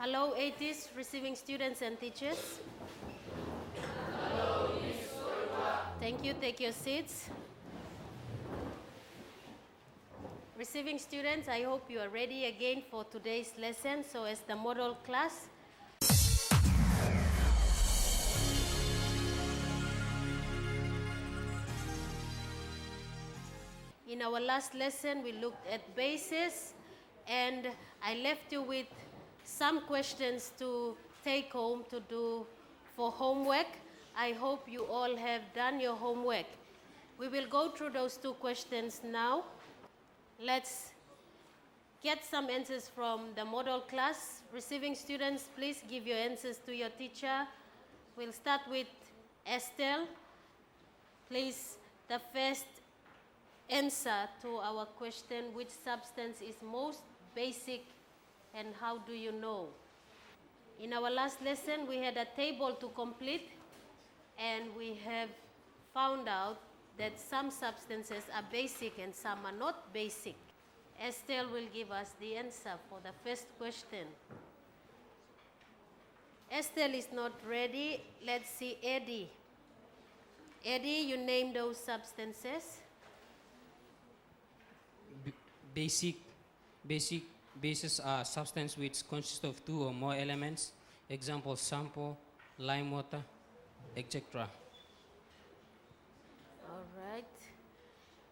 Hello, 80s receiving students and teachers. Thank you. Take your seats. Receiving students, I hope you are ready again for today's lesson. So as the model class, in our last lesson, we looked at bases, and I left you with some questions to take home to do for homework. I hope you all have done your homework. We will go through those two questions now. Let's get some answers from the model class. Receiving students, please give your answers to your teacher. We'll start with Estelle. Please, the first answer to our question, which substance is most basic and how do you know? In our last lesson, we had a table to complete, and we have found out that some substances are basic and some are not basic. Estelle will give us the answer for the first question. Estelle is not ready. Let's see Eddie. Eddie, you name those substances. Basic bases are substance which consist of two or more elements. Example, sample, lime water, etc. All right.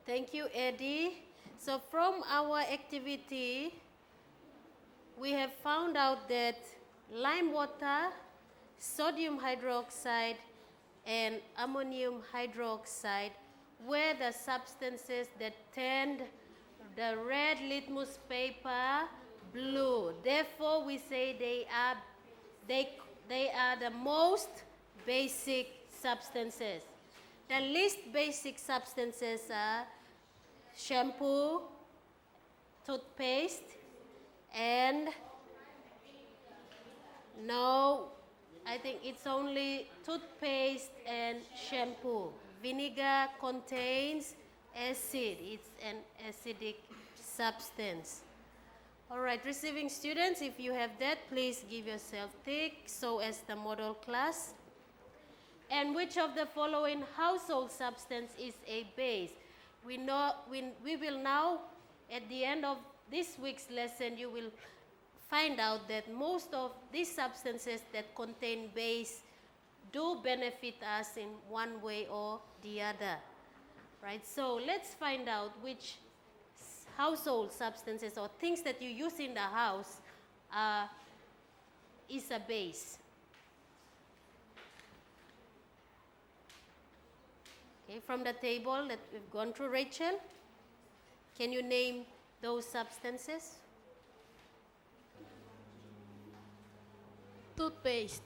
Thank you, Eddie. So from our activity, we have found out that lime water, sodium hydroxide, and ammonium hydroxide were the substances that turned the red litmus paper blue. Therefore, we say they are the most basic substances. The least basic substances are shampoo, toothpaste, and no, I think it's only toothpaste and shampoo. Vinegar contains acid. It's an acidic substance. All right, receiving students, if you have that, please give yourself tick, so as the model class. And which of the following household substance is a base? We will now, at the end of this week's lesson, you will find out that most of these substances that contain base do benefit us in one way or the other. Right, so let's find out which household substances or things that you use in the house is a base. Okay, from the table that we've gone through, Rachel, can you name those substances? Toothpaste,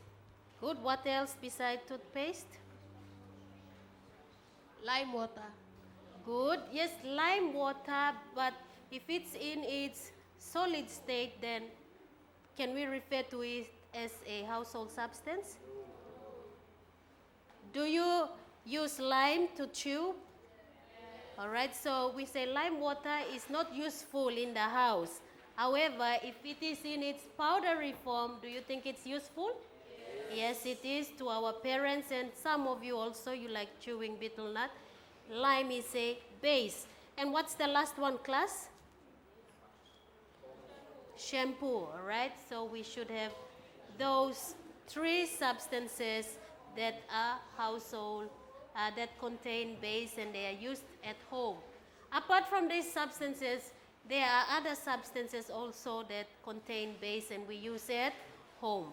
Good. What else besides toothpaste? lime water, Good. Yes, lime water, but if it's in its solid state, then can we refer to it as a household substance? Do you use lime to chew? All right, so we say lime water is not useful in the house. However, if it is in its powdery form, do you think it's useful? Yes, it is to our parents, and some of you also, you like chewing betel nut. Lime is a base. And what's the last one, class? Shampoo, all right? So we should have those three substances that are household, that contain base, and they are used at home. Apart from these substances, there are other substances also that contain base and we use at home.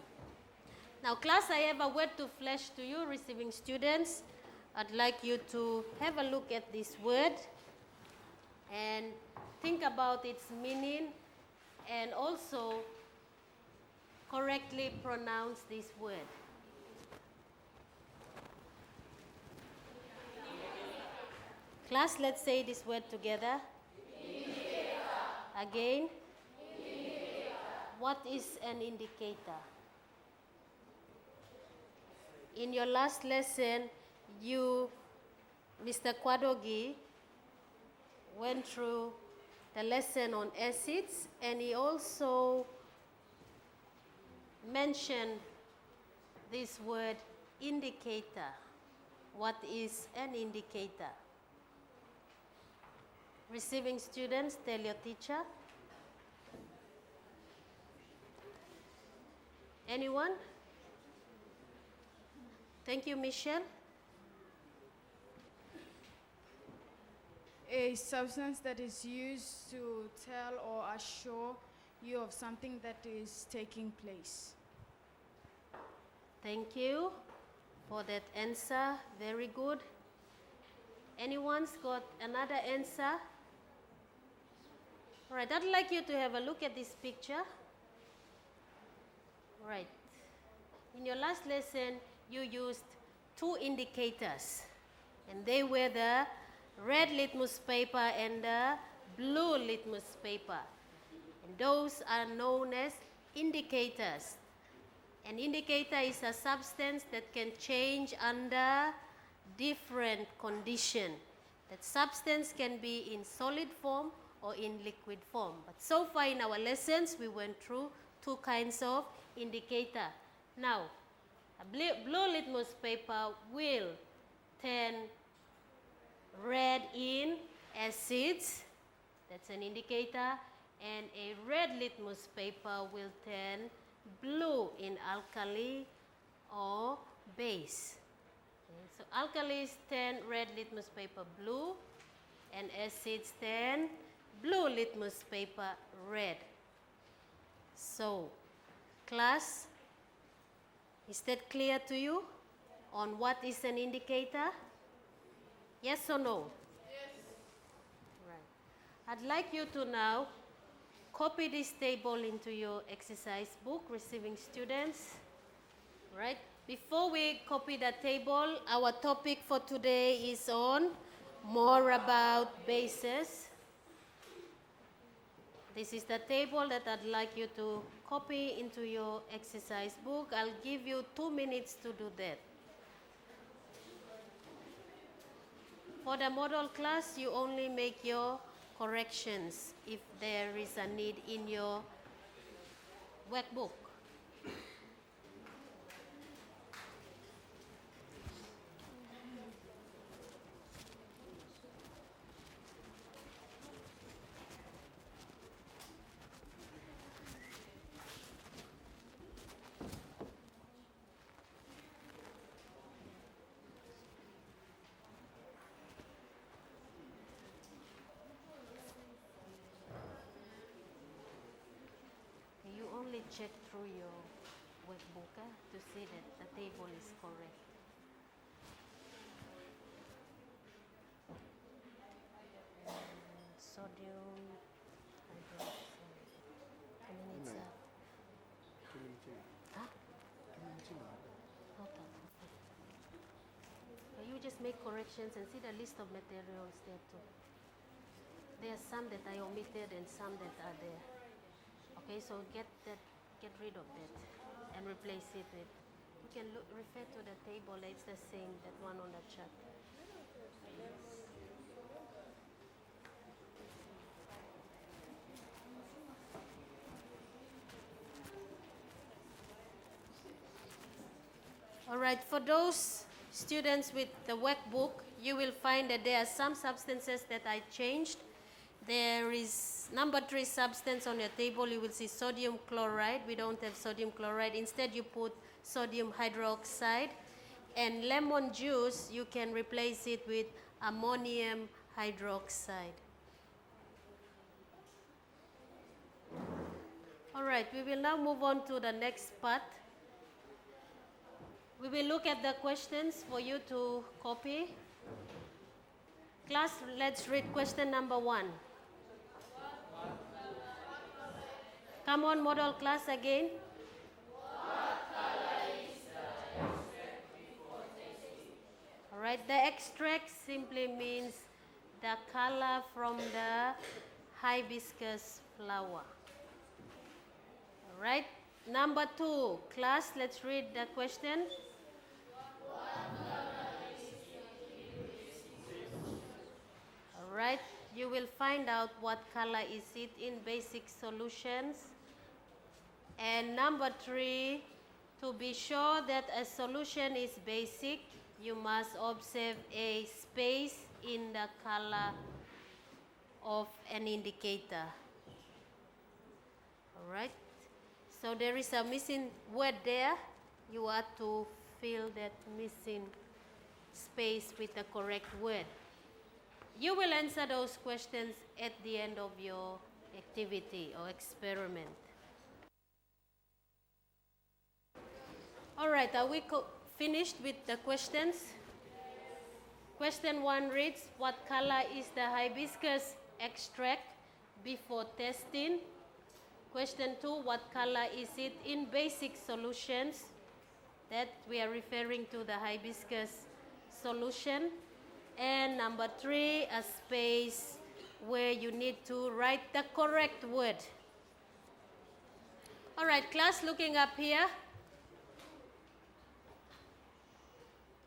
Now, class, I have a word to flash to you, receiving students. I'd like you to have a look at this word and think about its meaning and also correctly pronounce this word. Class, let's say this word together. Indicator. Again. Indicator. What is an indicator? In your last lesson, you, Mr. Kwadogi, went through the lesson on acids, and he also mention this word indicator. What is an indicator? Receiving students, tell your teacher. Anyone? Thank you, Michelle. A substance that is used to tell or assure you of something that is taking place. Thank you for that answer. Very good. Anyone's got another answer? All right, I'd like you to have a look at this picture. Right. In your last lesson, you used two indicators, and they were the red litmus paper and the blue litmus paper. And those are known as indicators. An indicator is a substance that can change under different conditions. That substance can be in solid form or in liquid form. But so far in our lessons, we went through two kinds of indicator. Now, a blue litmus paper will turn red in acids, that's an indicator, and a red litmus paper will turn blue in alkali or base. Okay, so alkalis turn red litmus paper blue, and acids turn blue litmus paper red. So, class, is that clear to you on what is an indicator? Yes or no? Yes. Right. I'd like you to now copy this table into your exercise book, receiving students. Right. Before we copy the table, our topic for today is on more about bases. This is the table that I'd like you to copy into your exercise book. I'll give you 2 minutes to do that. For the model class, you only make your corrections if there is a need in your workbook. You only check through your workbook to see that the table is correct. Sodium hydroxide. How many minutes are? Huh? Okay. You just make corrections and see the list of materials there too. There are some that I omitted and some that are there. Okay, so get rid of that and replace it with, you can refer to the table, it's the same, that one on the chart. All right, for those students with the workbook, you will find that there are some substances that I changed. There is number 3 substance on your table. You will see sodium chloride. We don't have sodium chloride. Instead, you put sodium hydroxide. And lemon juice, you can replace it with ammonium hydroxide. All right, we will now move on to the next part. We will look at the questions for you to copy. Class, let's read question number 1. Come on, model class again. What color is the extract before tasting? All right, the extract simply means the color from the hibiscus flower. All right, number 2. Class, let's read the question. All right, you will find out what color is it in basic solutions. And And number 3, to be sure that a solution is basic, you must observe a space in the color of an indicator. All right? So there is a missing word there. You are to fill that missing space with the correct word. You will answer those questions at the end of your activity or experiment. All right, are we finished with the questions? Question 1 reads, what color is the hibiscus extract before testing? Question 2, what color is it in basic solutions? That we are referring to the hibiscus solution. And number 3, a space where you need to write the correct word. All right, class, looking up here.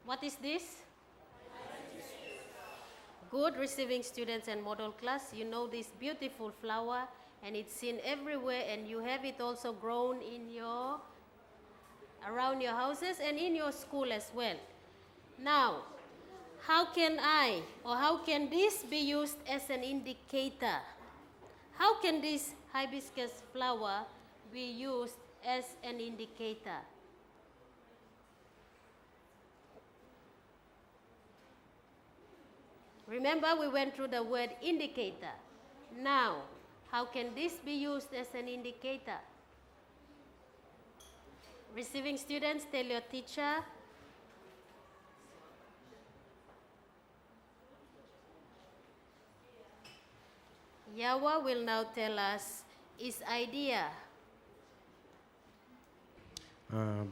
What is this? Good, receiving students and model class. You know this beautiful flower, and it's seen everywhere, and you have it also grown in around your houses and in your school as well. Now, how can this be used as an indicator? How can this hibiscus flower be used as an indicator? Remember, we went through the word indicator. Now, how can this be used as an indicator? Receiving students, tell your teacher. Yawa will now tell us his idea.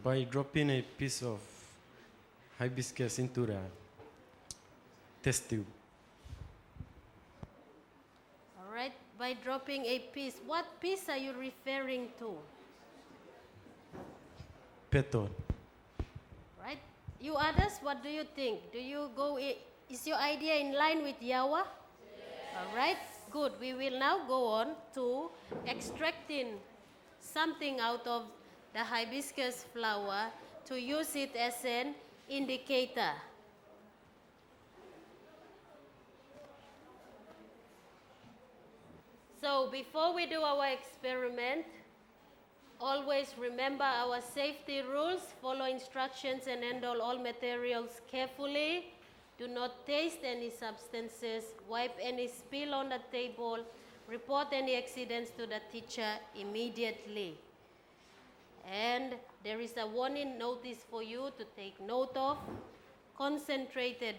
By dropping a piece of hibiscus into the test tube. All right, by dropping a piece. What piece are you referring to? Petal. Right? You others, what do you think? Is your idea in line with Yawa? Yes. All right, good. We will now go on to extracting something out of the hibiscus flower to use it as an indicator. So before we do our experiment, always remember our safety rules. Follow instructions and handle all materials carefully. Do not taste any substances. Wipe any spill on the table. Report any accidents to the teacher immediately. And there is a warning notice for you to take note of. Concentrated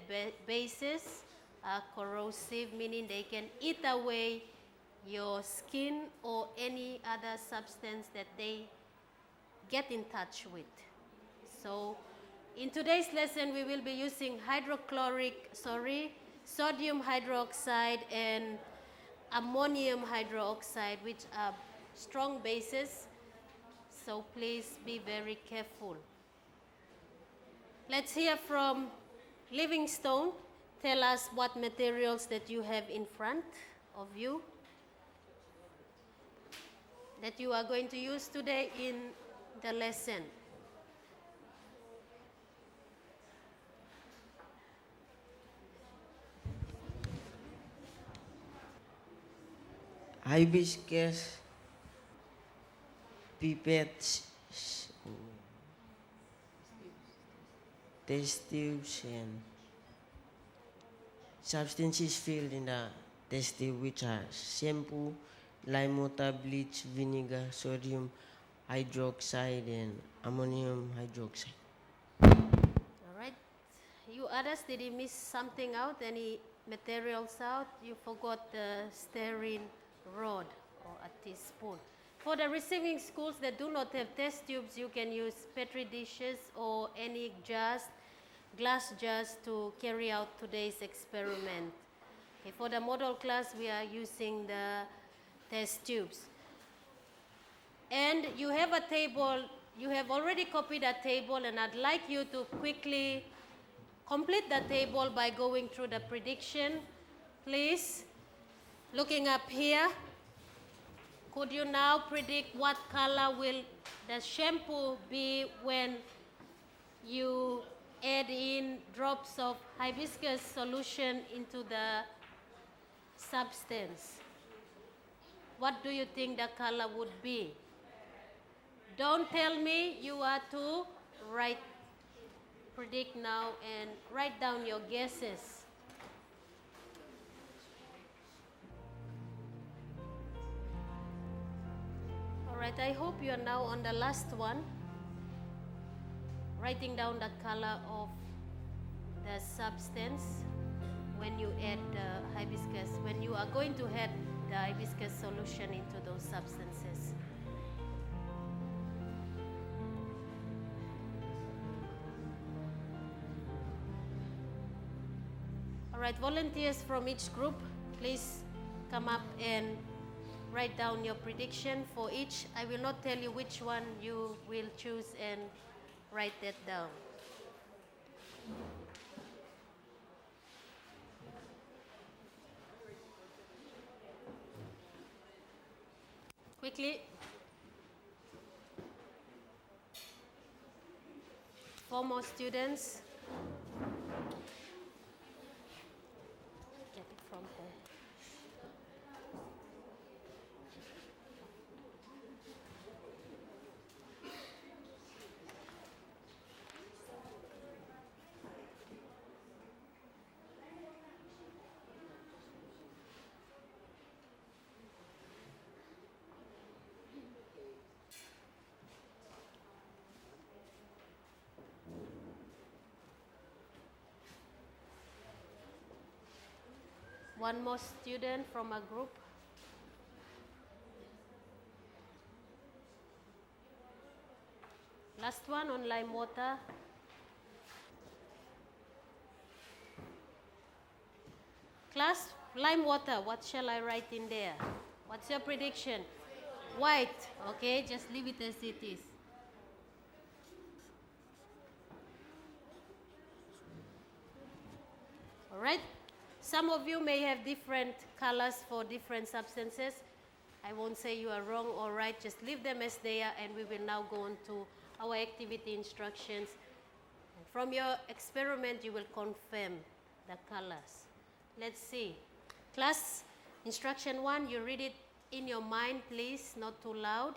bases are corrosive, meaning they can eat away your skin or any other substance that they get in touch with. So in today's lesson, we will be using sodium hydroxide and ammonium hydroxide, which are strong bases. So please be very careful. Let's hear from Livingstone. Tell us what materials that you have in front of you that you are going to use today in the lesson. Hibiscus, pipettes, test tubes, and substances filled in the test tube, which are shampoo, lime water, bleach, vinegar, sodium hydroxide, and ammonium hydroxide. All right. You others, did you miss something out? Any materials out? You forgot the stirring rod or a teaspoon. For the receiving schools that do not have test tubes, you can use petri dishes or any jars, glass jars, to carry out today's experiment. Okay, for the model class, we are using the test tubes. And you have a table, you have already copied a table, and I'd like you to quickly complete the table by going through the prediction. Please, looking up here, could you now predict what color will the shampoo be when you add in drops of hibiscus solution into the substance? What do you think the color would be? Don't tell me, you are to predict now and write down your guesses. All right, I hope you are now on the last one, writing down the color of the substance when you add the hibiscus, when you are going to add the hibiscus solution into those substances. All right, volunteers from each group, please come up and write down your prediction for each. I will not tell you which one you will choose, and write that down. Quickly. 4 more students. Get it from there. One more student from a group. Last one on lime water. Class, lime water, what shall I write in there? What's your prediction? White, okay, just leave it as it is. All right. Some of you may have different colors for different substances. I won't say you are wrong or right, just leave them as they are, and we will now go on to our activity instructions. And from your experiment, you will confirm the colors. Let's see. Class, instruction 1, you read it in your mind, please, not too loud.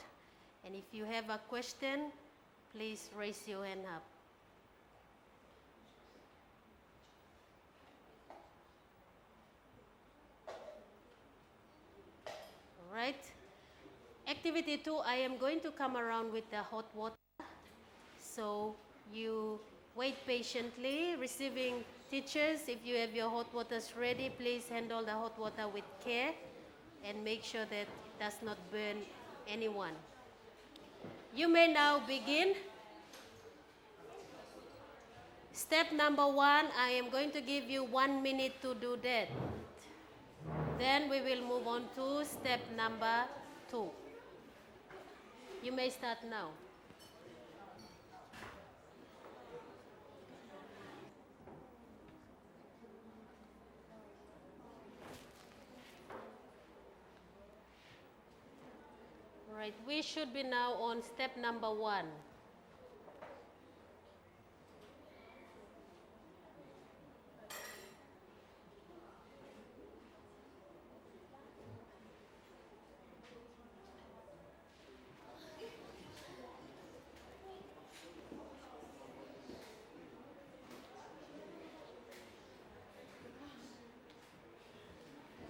And if you have a question, please raise your hand up. Right. Activity 2, I am going to come around with the hot water. So you wait patiently, receiving teachers. If you have your hot waters ready, please handle the hot water with care and make sure that it does not burn anyone. You may now begin. Step number 1, I am going to give you 1 minute to do that. Then we will move on to step number 2. You may start now. All right, we should be now on step number 1.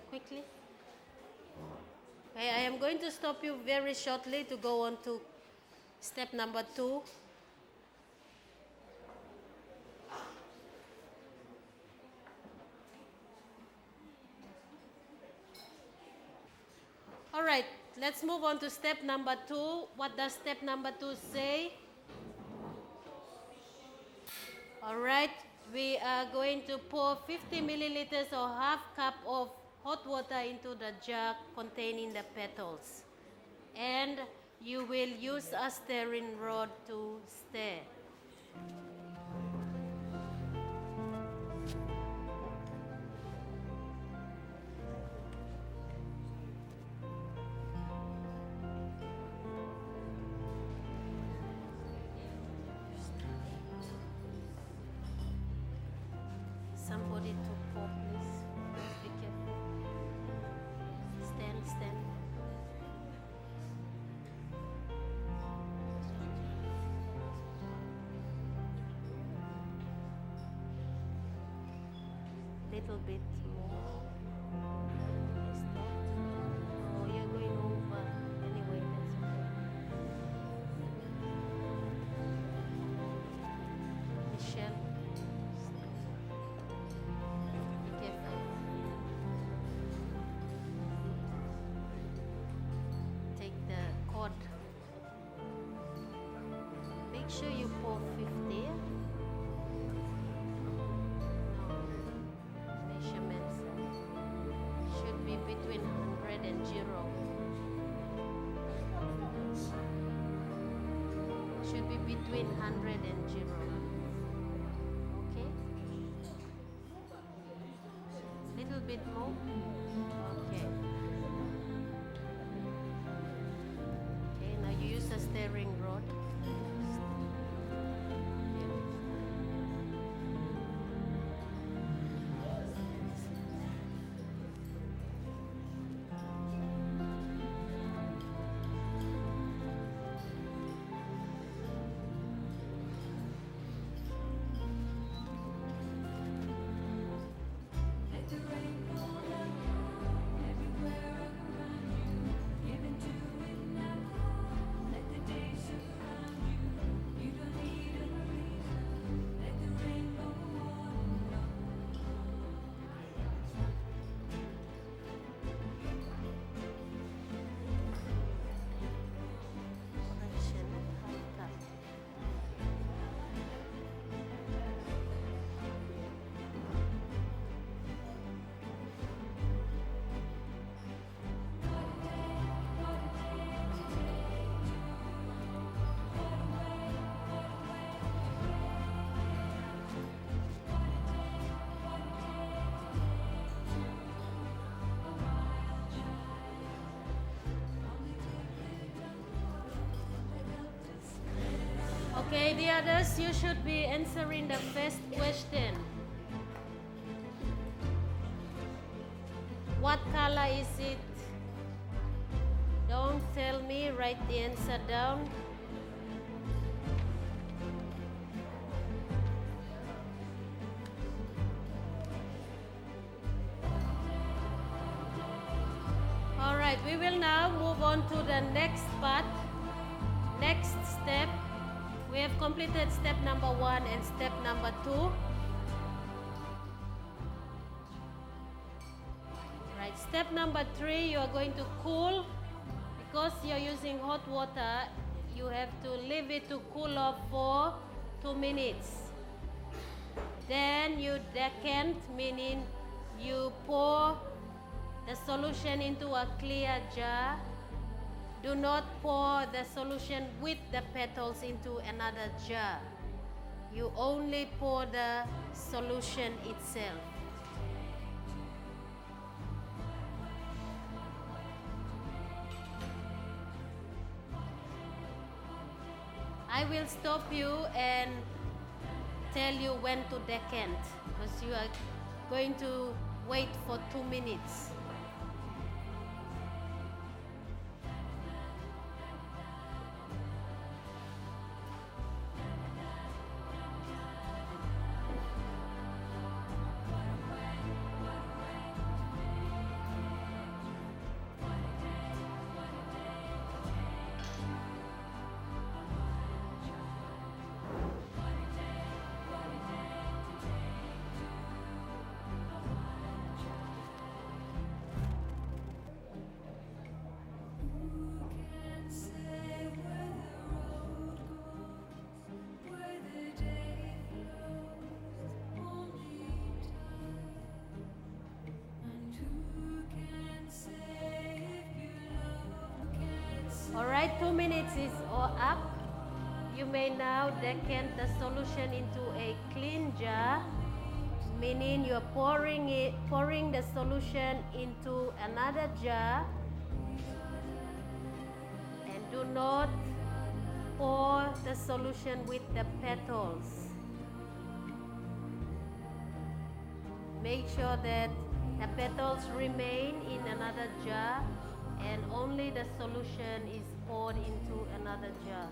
Quickly. Okay, I am going to stop you very shortly to go on to step number 2. All right, let's move on to step number 2. What does step number 2 say? All right, we are going to pour 50 milliliters or half cup of hot water into the jug containing the petals. And you will use a stirring rod to stir. somebody to pour, please. Please be careful. Stand, stand. Little bit more. Stop. Oh, you're going over. Anyway, that's okay. Michelle. Be careful. Take the cord. Make sure you pour 50. Measurements should be between 100 and 0. Should be between 100 and 0. Okay? Little bit more. Okay. Okay, now you use a stirring rod. Correction, half cup. Okay, the others, you should be answering the first question. What color is it? Don't tell me, write the answer down. All right, we will now move on to the next part, next step. We have completed step number 1 and step number 2. Right, step number 3, you are going to cool. Because you're using hot water, you have to leave it to cool off for 2 minutes. Then you decant, meaning you pour the solution into a clear jar. Do not pour the solution with the petals into another jar. You only pour the solution itself. I will stop you and tell you when to decant because you are going to wait for 2 minutes. All right, 2 minutes is all up. You may now decant the solution into a clean jar, meaning you're pouring the solution into another jar, and do not pour the solution with the petals. make sure that the petals remain in another jar and only the solution is poured into another jar.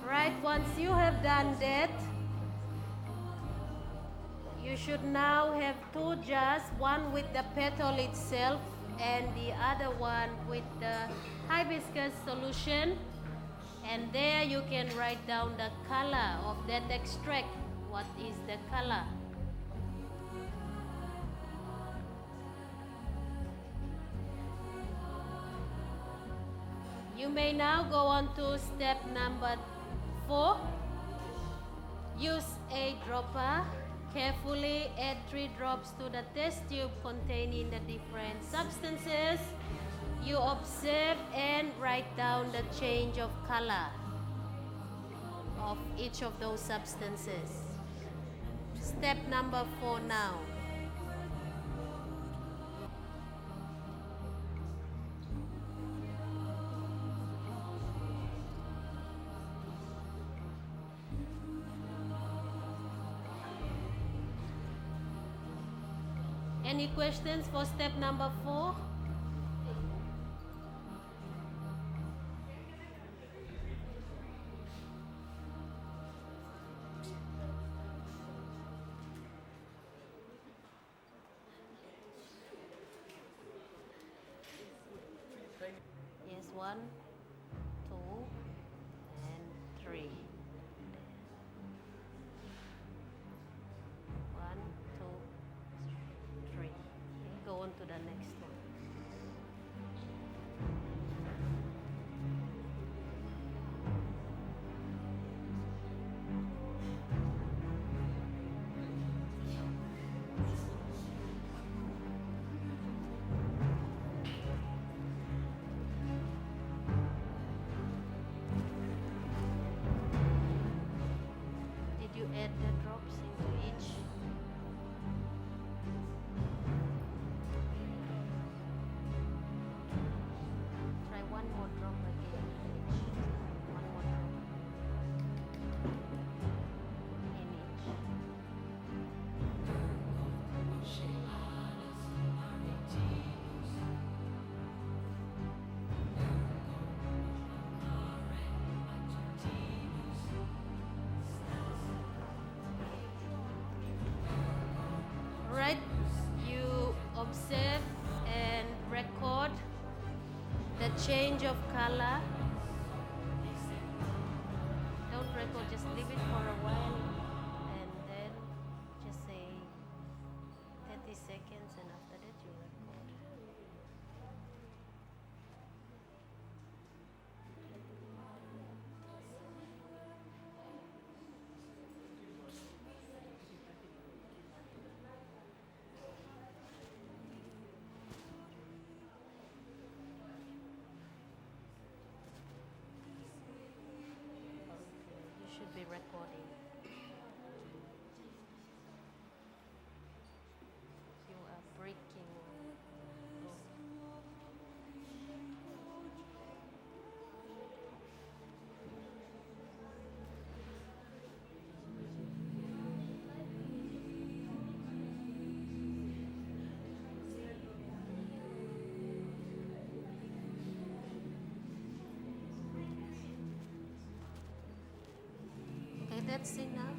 Right, once you have done that, you should now have two jars, one with the petal itself and the other one with the hibiscus solution. And there you can write down the color of that extract. What is the color? You may now go on to step number 4. Use a dropper. Carefully add 3 drops to the test tube containing the different substances. You observe and write down the change of color of each of those substances. Step number 4 now. Any questions for step number 4? Yes, 1, 2, and 3. 1, 2, 3. Go on to the next one. Did you add the drops into each? Try one more drop again. One more drop. In each. Right, you observe and record the change of color. Don't record, just leave it for a while and then just say 30 seconds and after that you record. You should be recording. You are breaking. Okay, that's enough.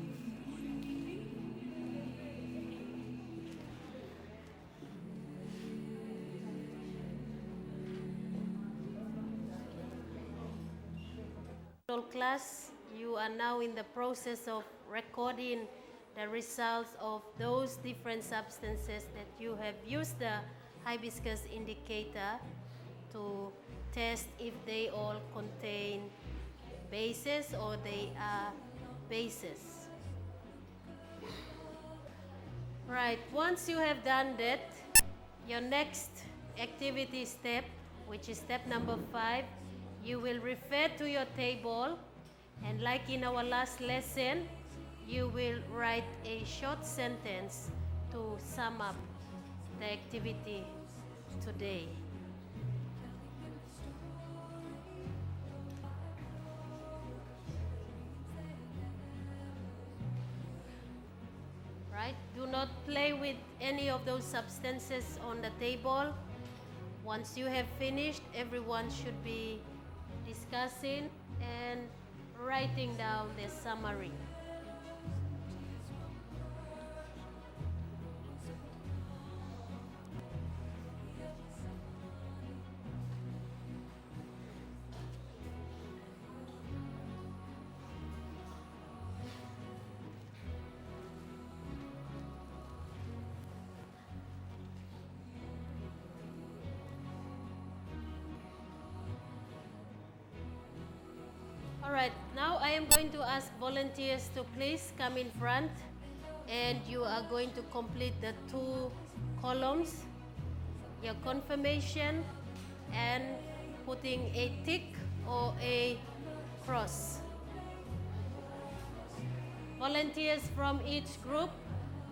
Class, you are now in the process of recording the results of those different substances that you have used the hibiscus indicator to test if they all contain bases or they are bases. Right, once you have done that, your next activity step, which is step number 5, you will refer to your table And like in our last lesson, you will write a short sentence to sum up the activity today. Right? Do not play with any of those substances on the table. Once you have finished, everyone should be discussing and writing down the summary. All right, now I am going to ask volunteers to please come in front, and you are going to complete the 2 columns, your confirmation and putting a tick or a cross. Volunteers from each group,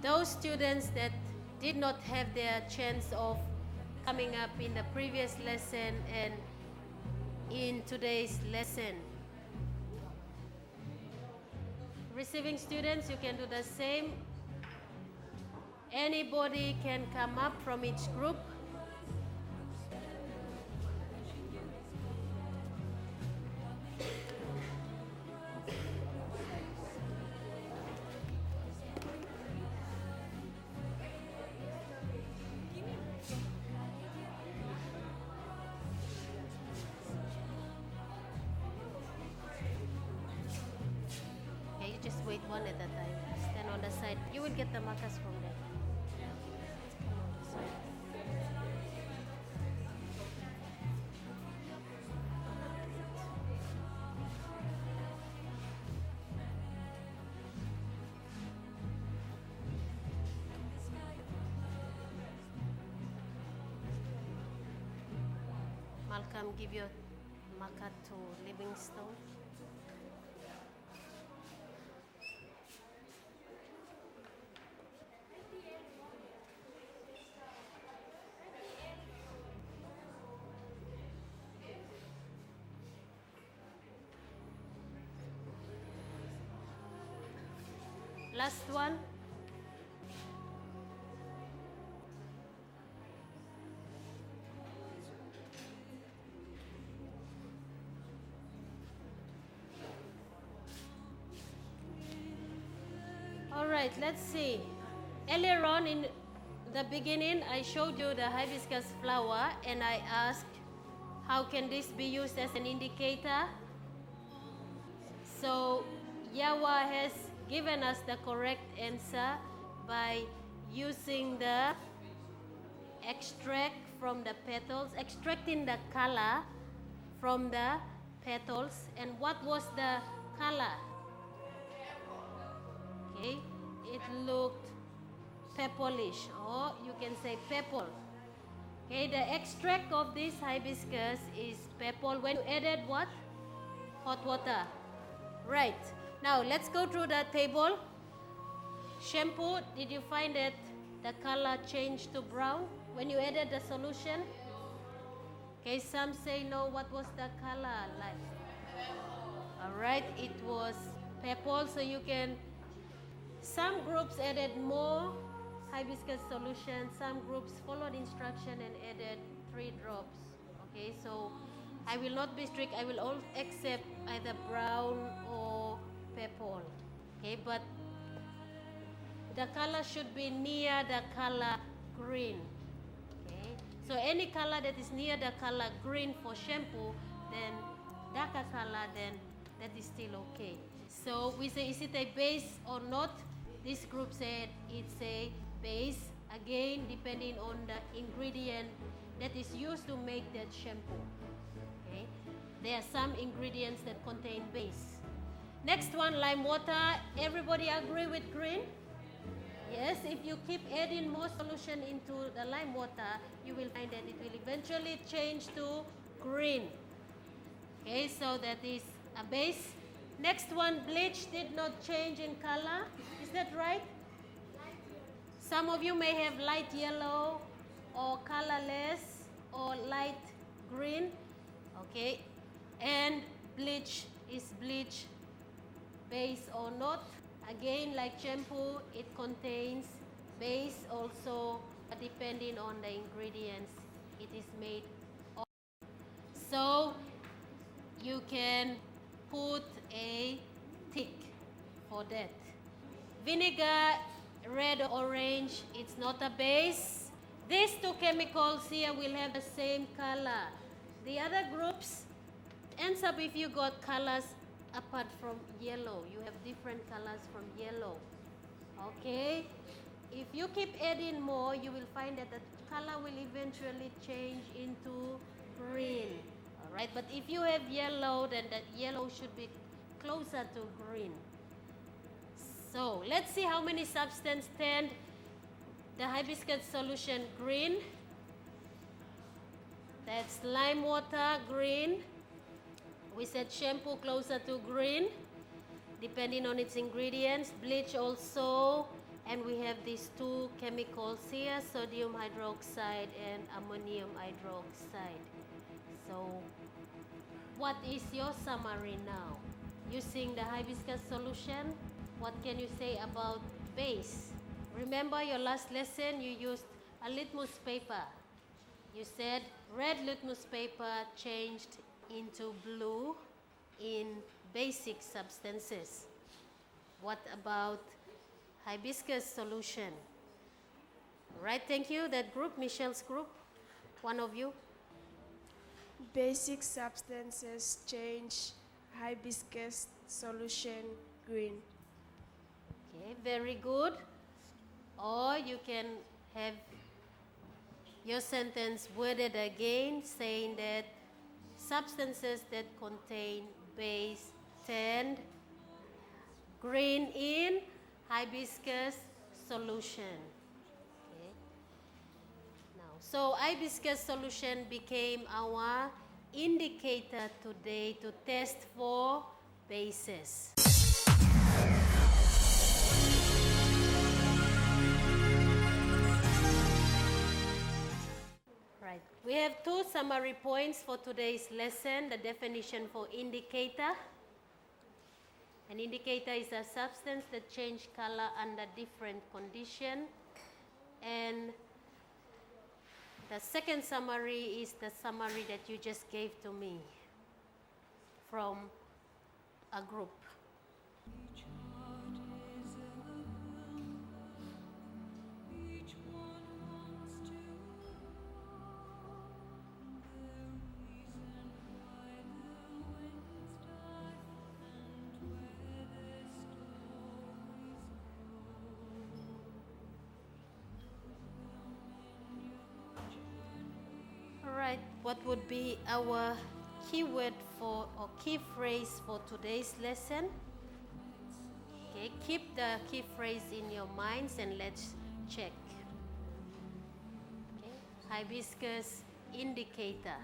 those students that did not have their chance of coming up in the previous lesson and in today's lesson. Receiving students, you can do the same. Anybody can come up from each group. Just wait one at a time. Stand on the side. You will get the markers from there. Malcolm, give your marker to Livingstone. Last one. All right, let's see. Earlier on in the beginning, I showed you the hibiscus flower and I asked, how can this be used as an indicator? So Yawa has given us the correct answer by using the extract from the petals, extracting the color from the petals. And what was the color? Okay, it looked purplish, or you can say purple. Okay, the extract of this hibiscus is purple when you added what? Hot water. Right. Now let's go through the table. Shampoo, did you find that the color changed to brown when you added the solution? Okay, some say no. What was the color like? All right, it was purple. So you can, some groups added more hibiscus solution. Some groups followed instruction and added 3 drops. Okay, so I will not be strict. I will all accept either brown or purple. Okay, but the color should be near the color green. Okay, so any color that is near the color green for shampoo, then darker color, then that is still okay. So we say, is it a base or not? This group said it's a base. Again, depending on the ingredient that is used to make that shampoo. Okay, there are some ingredients that contain base. Next one, lime water. Everybody agree with green? Yes, if you keep adding more solution into the lime water, you will find that it will eventually change to green. Okay, so that is a base. Next one, bleach did not change in color. Is that right? Some of you may have light yellow or colorless or light green. Okay. And bleach, is bleach base or not? Again, like shampoo, it contains base also, depending on the ingredients it is made of. So you can put a tick for that. Vinegar, red or orange, it's not a base. These two chemicals here will have the same color. The other groups ends up if you got colors apart from yellow. You have different colors from yellow. Okay? If you keep adding more, you will find that the color will eventually change into green. All right? But if you have yellow, then that yellow should be closer to green. So let's see how many substances turned the hibiscus solution green. That's lime water, green. We said shampoo closer to green, depending on its ingredients. Bleach also. And we have these two chemicals here, sodium hydroxide and ammonium hydroxide. So what is your summary now? Using the hibiscus solution, what can you say about base? Remember your last lesson, you used a litmus paper. You said red litmus paper changed into blue in basic substances. What about hibiscus solution? Right, thank you. That group, Michelle's group, one of you. Basic substances change hibiscus solution green. Okay, very good. Or you can have your sentence worded again, saying that substances that contain base turned green in hibiscus solution. Okay. Now, so hibiscus solution became our indicator today to test for bases. Right. We have two summary points for today's lesson. The definition for indicator. An indicator is a substance that changes color under different conditions. And the second summary is the summary that you just gave to me from a group. What would be our keyword for or key phrase for today's lesson? Okay, keep the key phrase in your minds and let's check. Okay, hibiscus indicator.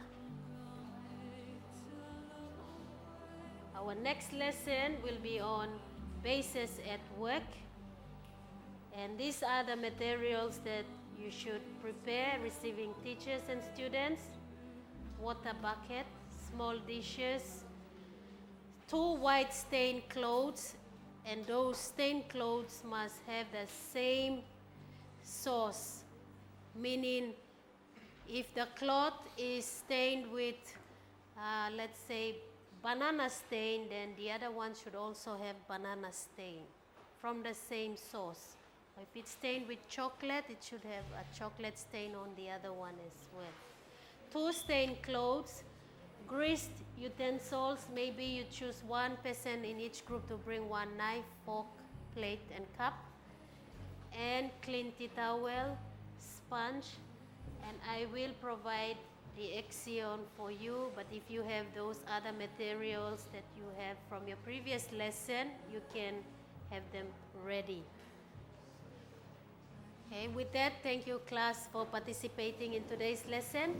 Our next lesson will be on bases at work, and these are the materials that you should prepare receiving teachers and students. Water bucket, small dishes, 2 white stained clothes, and those stained clothes must have the same source, meaning if the cloth is stained with, let's say, banana stain, then the other one should also have banana stain from the same source. If it's stained with chocolate, it should have a chocolate stain on the other one as well. 2 stained clothes, greased utensils, maybe you choose one person in each group to bring 1 knife, fork, plate, and cup, and clean tea towel, sponge, and I will provide the Exion for you, but if you have those other materials that you have from your previous lesson, you can have them ready. Okay, with that, thank you class for participating in today's lesson.